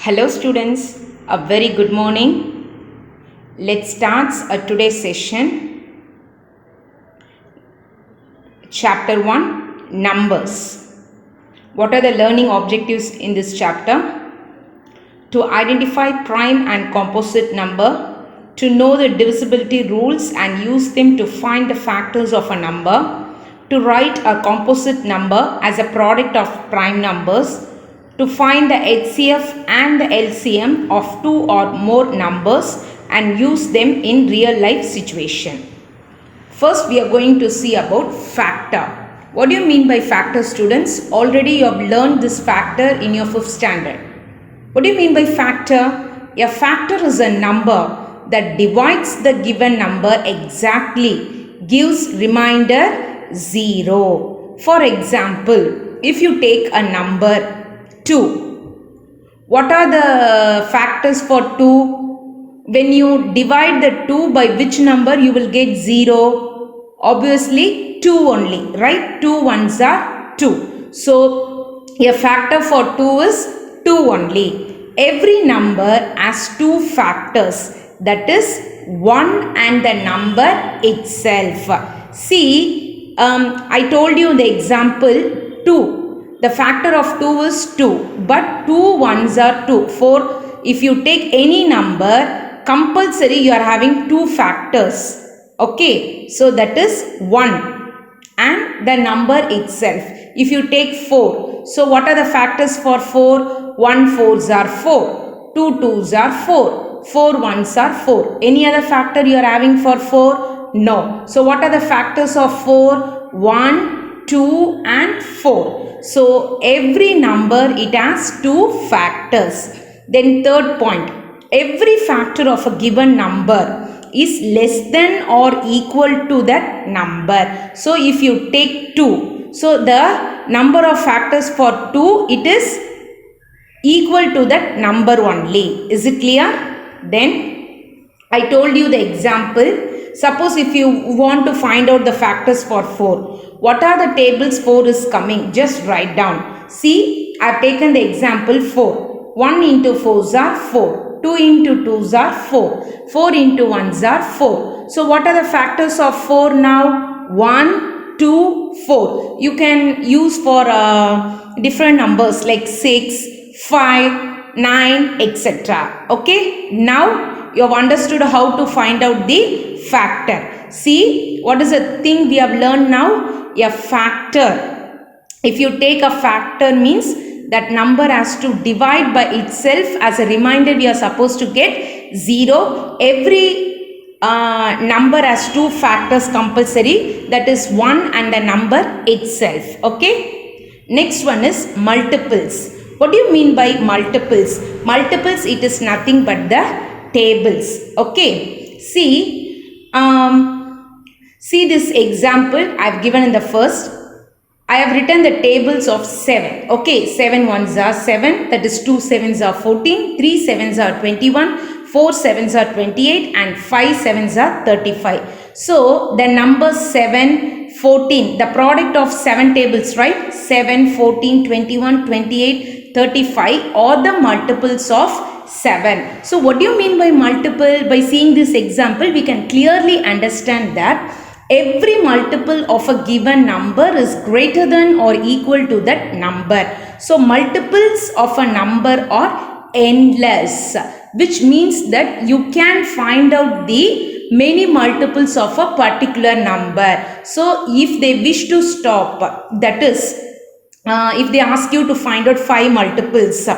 Hello students, a very good morning. Let's start today's session. Chapter 1, Numbers. What are the learning objectives in this chapter? To identify prime and composite number, to know the divisibility rules and use them to find the factors of a number, to write a composite number as a product of prime numbers, to find the HCF and the LCM of two or more numbers and use them in real life situation. First, we are going to see about factor. What do you mean by factor, students? Already you have learned this factor in your 5th standard. What do you mean by factor? A factor is a number that divides the given number exactly, gives remainder 0. For example, if you take a number 2, what are the factors for 2? When you divide the 2 by which number, you will get 0? Obviously 2 only, right? 2 ones are 2. So a factor for 2 is 2 only. Every number has 2 factors, that is 1 and the number itself. See, I told you the example 2. The factor of 2 is 2, but 2 ones are 2. For if you take any number, compulsory you are having 2 factors. Okay, so that is 1 and the number itself. If you take 4, so what are the factors for 4? 1 4s are 4, 2 2s are 4, 4 1s are 4. Any other factor you are having for 4? No. So what are the factors of 4? 1, 2 and 4. So every number, it has 2 factors. Then third point, every factor of a given number is less than or equal to that number. So if you take 2, so the number of factors for 2, it is equal to that number only. Is it clear? Then I told you the example. Suppose if you want to find out the factors for 4, what are the tables 4 is coming? Just write down. See, I have taken the example 4. 1 into 4s are 4. 2 into 2s are 4. 4 into 1s are 4. So what are the factors of 4 now? 1, 2, 4. You can use for different numbers like 6, 5, 9, etc. Okay. Now you have understood how to find out the factor. See, what is the thing we have learned now? A factor. If you take a factor, means that number has to divide by itself. As a reminder, we are supposed to get 0. Every number has 2 factors compulsory, that is 1 and the number itself. Okay. Next one is multiples. What do you mean by multiples? Multiples, it is nothing but the tables. Okay. See this example I have given in the first. I have written the tables of 7. Okay, 7 ones are 7, that is 2 7s are 14, 3 7s are 21, 4 7s are 28 and 5 7s are 35. So the number 7, 14, the product of 7 tables, right? 7, 14, 21, 28, 35 are the multiples of 7. So what do you mean by multiple? By seeing this example, we can clearly understand that every multiple of a given number is greater than or equal to that number. So multiples of a number are endless, which means that you can find out the many multiples of a particular number. So if they wish to stop, that is, if they ask you to find out 5 multiples,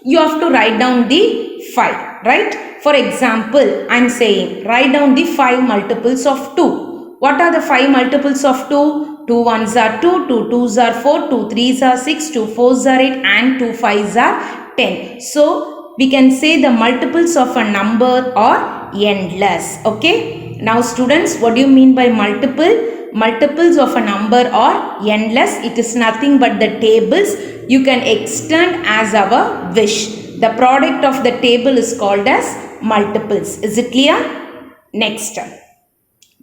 you have to write down the 5, right? For example, I am saying write down the 5 multiples of 2. What are the 5 multiples of 2? 2 1s are 2, 2 2s are 4, 2 3s are 6, 2 4s are 8 and 2 5s are 10. So we can say the multiples of a number are endless. Okay. Now students, what do you mean by multiple? Multiples of a number are endless. It is nothing but the tables. You can extend as our wish. The product of the table is called as multiples. Is it clear? Next.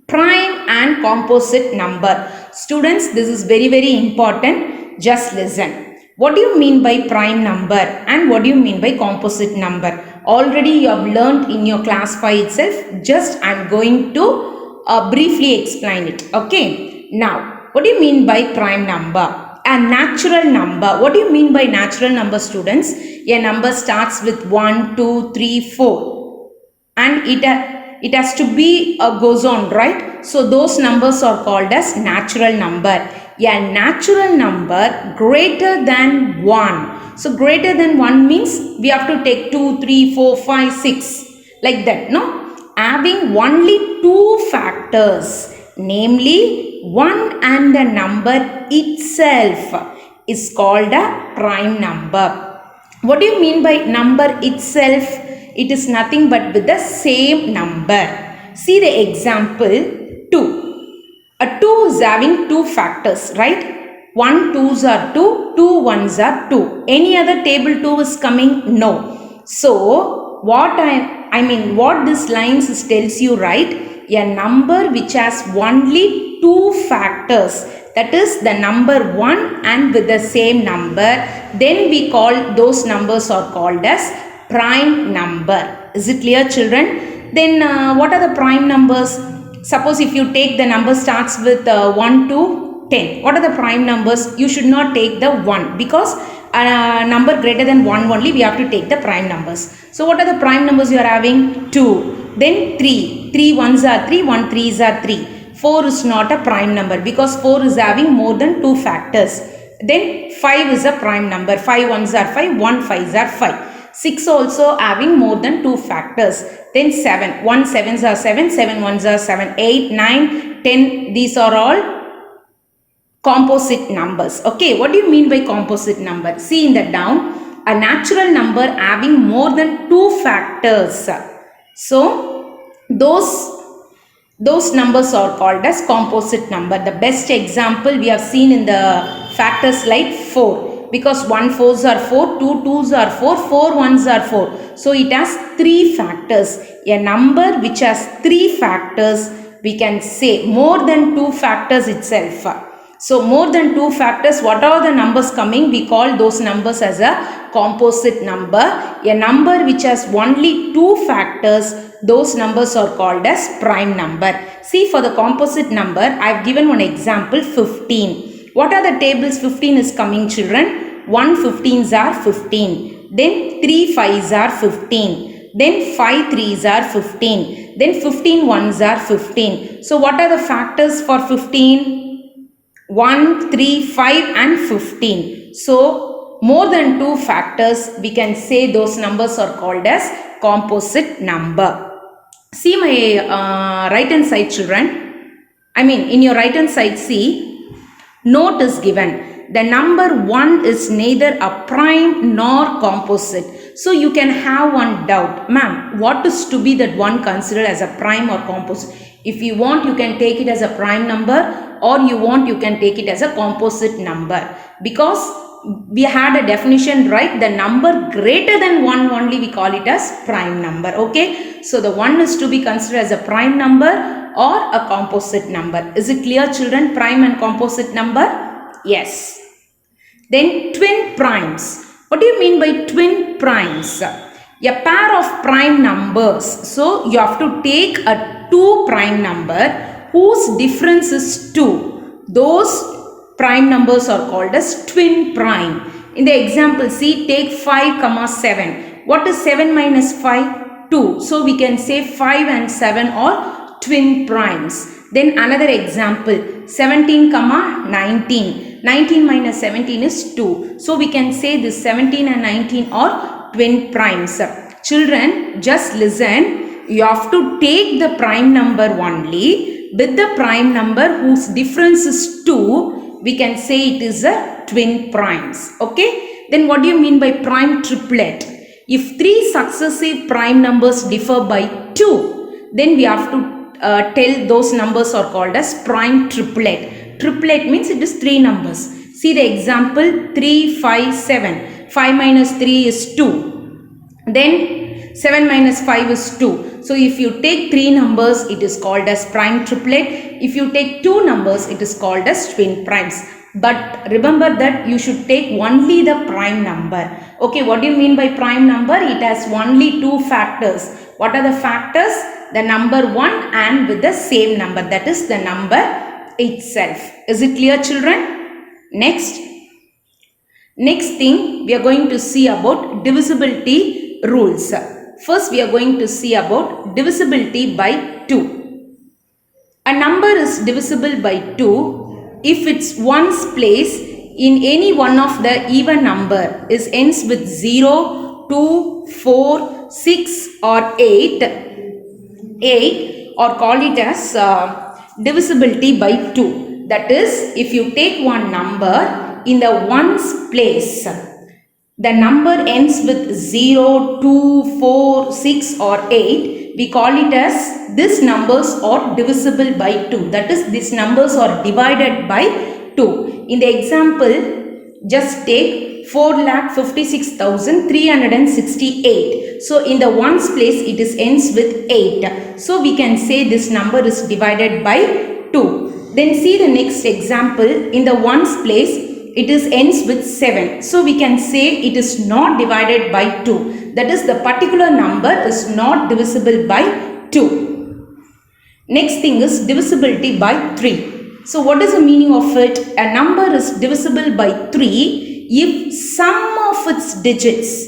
Prime and composite number. Students, this is very important. Just listen. What do you mean by prime number and what do you mean by composite number? Already you have learned in your class 5 itself. Just I am going to briefly explain it. Okay. Now, what do you mean by prime number? A natural number. What do you mean by natural number, students? A number starts with 1, 2, 3, 4 and it has to be goes on, right? So those numbers are called as natural number. A natural number greater than 1. So greater than 1 means we have to take 2, 3, 4, 5, 6 like that, no? Having only two factors, namely 1 and the number itself is called a prime number. What do you mean by number itself? It is nothing but with the same number. See the example 2. A 2 is having two factors, right? 1 2s are 2, 2 1s are 2. Any other table 2 is coming? No. So, what this lines tells you, right? A number which has only two factors, that is the number 1 and with the same number, then we call those numbers are called as prime number. Is it clear, children? Then what are the prime numbers? Suppose if you take the number starts with 1 to 10. What are the prime numbers? You should not take the 1 because a number greater than 1 only we have to take the prime numbers. So what are the prime numbers you are having? 2. Then 3. 3 1s are 3, 1 3s are 3. 4 is not a prime number because 4 is having more than 2 factors. Then 5 is a prime number. 5 1s are 5, 1 5s are 5. 6 also having more than 2 factors. Then 7. 1 7s are 7, 7 1s are 7, 8, 9, 10. These are all composite numbers. Okay, what do you mean by composite number? See in the down, a natural number having more than 2 factors. So, those numbers are called as composite number. The best example we have seen in the factors like 4. Because 1 4s are 4, 2 2s are 4, 4 1s are 4. So it has 3 factors. A number which has 3 factors, we can say more than 2 factors itself. So more than 2 factors, what are the numbers coming? We call those numbers as a composite number. A number which has only 2 factors, those numbers are called as prime number. See, for the composite number, I have given one example, 15. What are the tables 15 is coming, children? 1 15s are 15. Then 3 5s are 15. Then 5 3s are 15. Then 15 1s are 15. So what are the factors for 15? 1, 3, 5 and 15. So more than 2 factors, we can say those numbers are called as composite number. See my right hand side, children. In your right hand side, see. Note is given. The number 1 is neither a prime nor composite. So you can have one doubt. Ma'am, what is to be that one considered as a prime or composite? If you want, you can take it as a prime number, or you want, you can take it as a composite number. Because we had a definition, right? The number greater than 1 only we call it as prime number. Okay. So the 1 is to be considered as a prime number or a composite number. Is it clear, children? Prime and composite number? Yes. Then twin primes. What do you mean by twin primes? A pair of prime numbers. So you have to take a 2 prime number whose difference is 2. Those prime numbers are called as twin prime. In the example, see, take 5, 7. What is 7 minus 5? 2. So we can say 5 and 7 are twin primes. Then another example, 17, 19. 19 minus 17 is 2. So we can say this 17 and 19 are twin primes. Children, just listen. You have to take the prime number only with the prime number whose difference is 2. We can say it is a twin primes. Okay. Then what do you mean by prime triplet? If 3 successive prime numbers differ by 2, then we have to tell those numbers are called as prime triplet. Triplet means it is 3 numbers. See the example 3, 5, 7. 5 minus 3 is 2. Then 7 minus 5 is 2. So if you take 3 numbers, it is called as prime triplet. If you take 2 numbers, it is called as twin primes. But remember that you should take only the prime number. Okay, what do you mean by prime number? It has only two factors. What are the factors? The number 1 and with the same number, that is the number itself. Is it clear, children? Next thing we are going to see about divisibility rules. First we are going to see about divisibility by 2. A number is divisible by 2 if its ones place in any one of the even number is ends with 0, 2, 4, 6 or 8, or call it as divisibility by 2. That is, if you take one number in the ones place, the number ends with 0, 2, 4, 6 or 8, we call it as these numbers are divisible by 2. That is, these numbers are divided by 2. In the example, just take 4,56,368. So in the ones place it is ends with 8. So we can say this number is divided by 2. Then see the next example. In the ones place it is ends with 7. So we can say it is not divided by 2. That is, the particular number is not divisible by 2. Next thing is divisibility by 3. So what is the meaning of it? A number is divisible by 3 if sum of its digits,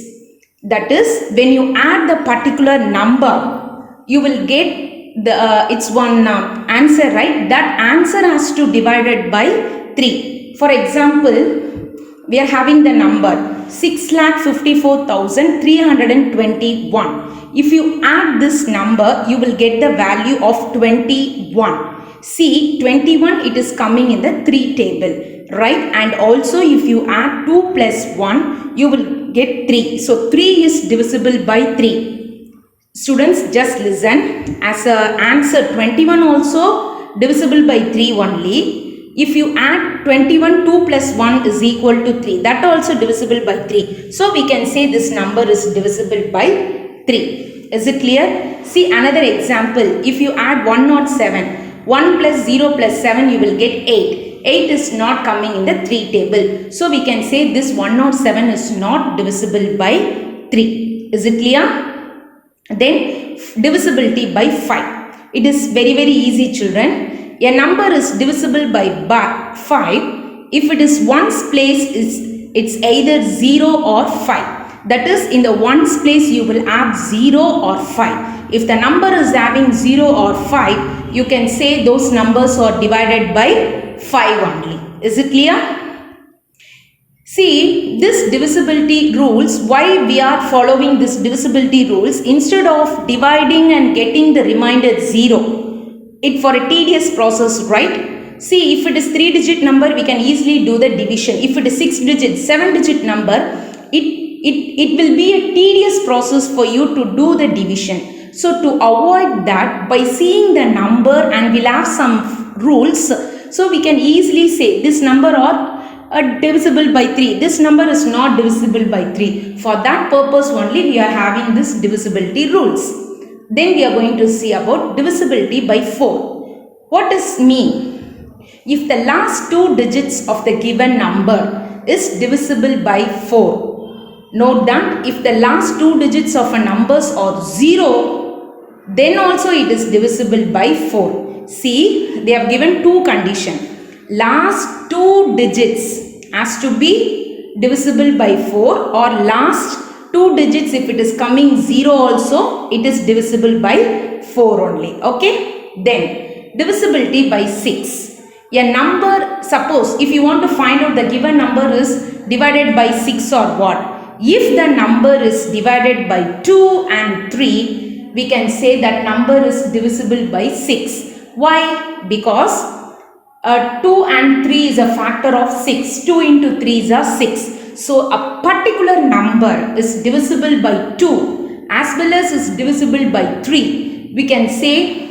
that is, when you add the particular number, you will get the it's one answer, right? That answer has to divided by 3. For example, we are having the number 6,54,321. If you add this number, you will get the value of 21. See, 21, it is coming in the 3 table, right? And also if you add 2 plus 1, you will get 3. So 3 is divisible by 3. Students, just listen. As a answer, 21 also divisible by 3 only. If you add 21, 2 plus 1 is equal to 3. That also divisible by 3. So we can say this number is divisible by 3. Is it clear? See another example. If you add 107, 1 plus 0 plus 7, you will get 8. 8 is not coming in the 3 table. So we can say this 107 is not divisible by 3. Is it clear? Then divisibility by 5. It is very easy, children. A number is divisible by 5 if it is ones place it's either 0 or 5. That is, in the ones place you will add 0 or 5. If the number is having 0 or 5, you can say those numbers are divided by 5 only. Is it clear? See, this divisibility rules, why we are following this divisibility rules, instead of dividing and getting the remainder 0, it for a tedious process, right? See, if it is 3-digit number, we can easily do the division. If it is 6-digit, 7-digit number, it will be a tedious process for you to do the division. So to avoid that, by seeing the number, and we'll have some rules, so we can easily say this number are divisible by 3. This number is not divisible by 3. For that purpose only we are having this divisibility rules. Then we are going to see about divisibility by 4. What does mean? If the last 2 digits of the given number is divisible by 4. Note that if the last 2 digits of a numbers are 0, then also it is divisible by 4. See, they have given 2 conditions. Last 2 digits has to be divisible by 4, or last 2 digits, if it is coming 0 also, it is divisible by 4 only. Okay. Then divisibility by 6. A number, suppose if you want to find out the given number is divided by 6 or what? If the number is divided by 2 and 3, we can say that number is divisible by 6. Why? Because 2 and 3 is a factor of 6. 2 into 3 is a 6. So a particular number is divisible by 2 as well as is divisible by 3. We can say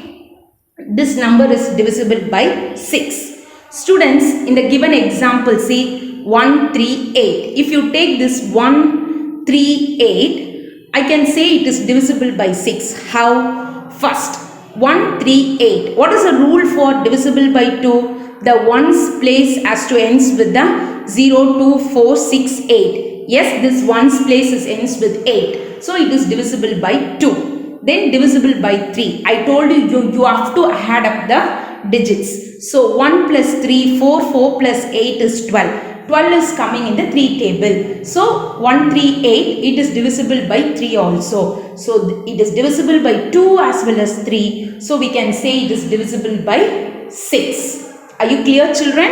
this number is divisible by 6. Students, in the given example, see 138. If you take this 138, I can say it is divisible by 6. How? First, 138. What is the rule for divisible by 2? the ones place has to ends with the 0, 2, 4, 6, 8. Yes, this ones place is ends with 8. So it is divisible by 2. Then divisible by 3. I told you, you have to add up the digits. So 1 plus 3, 4, 4 plus 8 is 12. 12 is coming in the 3 table. So 1, 3, 8, it is divisible by 3 also. So it is divisible by 2 as well as 3. So we can say it is divisible by 6. Are you clear, children?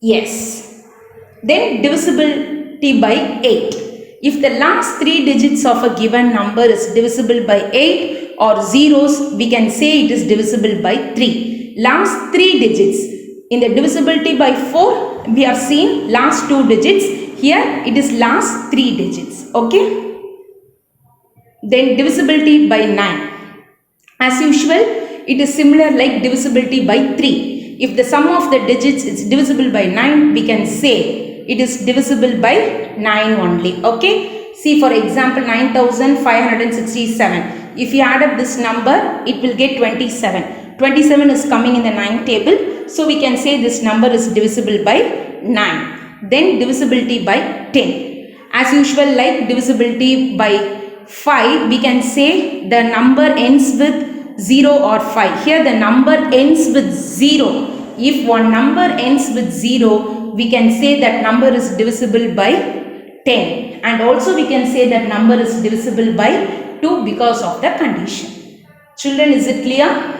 Yes. Then divisibility by 8. If the last 3 digits of a given number is divisible by 8 or zeros, we can say it is divisible by 3. Last 3 digits. In the divisibility by 4, we have seen last 2 digits. Here it is last 3 digits. Okay. Then divisibility by 9. As usual, it is similar like divisibility by 3. If the sum of the digits is divisible by 9, we can say it is divisible by 9 only. Okay. See, for example, 9567. If you add up this number, it will get 27. 27 is coming in the 9 table. So we can say this number is divisible by 9. Then divisibility by 10. As usual, like divisibility by 5, we can say the number ends with 0 or 5. Here the number ends with 0. If one number ends with 0, we can say that number is divisible by 10. And also we can say that number is divisible by 2 because of the condition. Children, is it clear?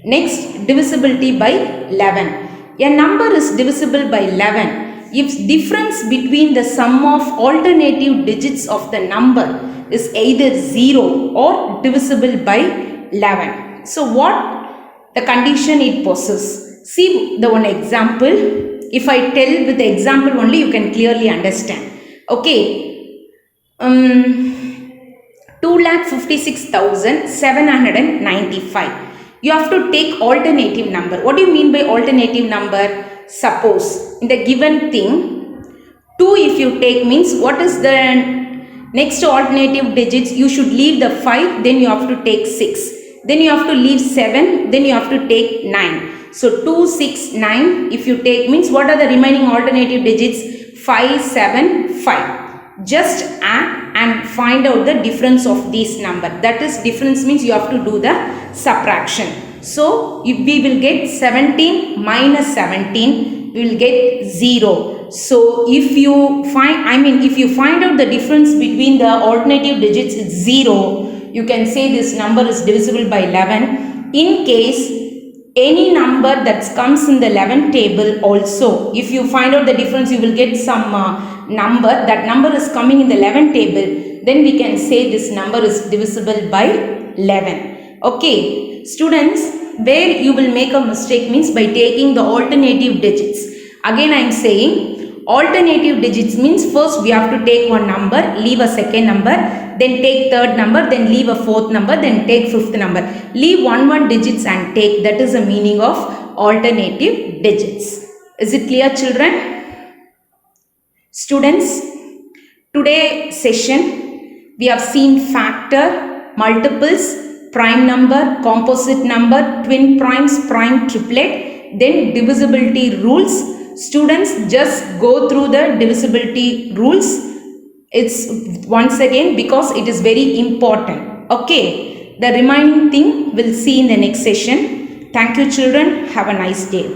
Next, divisibility by 11. A number is divisible by 11 if difference between the sum of alternative digits of the number is either 0 or divisible by 11. So what the condition it possesses? See the one example. If I tell with the example only, you can clearly understand. Okay. 2,56,795. You have to take alternative number. What do you mean by alternative number? Suppose in the given thing, 2 if you take means what is the next alternative digits? You should leave the 5, then you have to take 6. Then you have to leave 7, then you have to take 9. So 2, 6, 9 if you take means what are the remaining alternative digits? 5, 7, 5. Just add and find out the difference of these number. That is, difference means you have to do the subtraction. So if we will get 17 minus 17, we will get 0. So if you find, if you find out the difference between the alternative digits is 0, you can say this number is divisible by 11. In case any number that comes in the 11 table also, if you find out the difference, you will get some number, that number is coming in the 11 table, then we can say this number is divisible by 11. Okay, students, where you will make a mistake means by taking the alternative digits. Again I am saying alternative digits means first we have to take one number, leave a second number, then take third number, then leave a fourth number, then take fifth number. Leave one digits and take. That is the meaning of alternative digits. Is it clear, children? Students, today's session we have seen factor, multiples, prime number, composite number, twin primes, prime triplet, then divisibility rules. Students, just go through the divisibility rules. It's once again because it is very important. Okay, the remaining thing we'll see in the next session. Thank you, children. Have a nice day.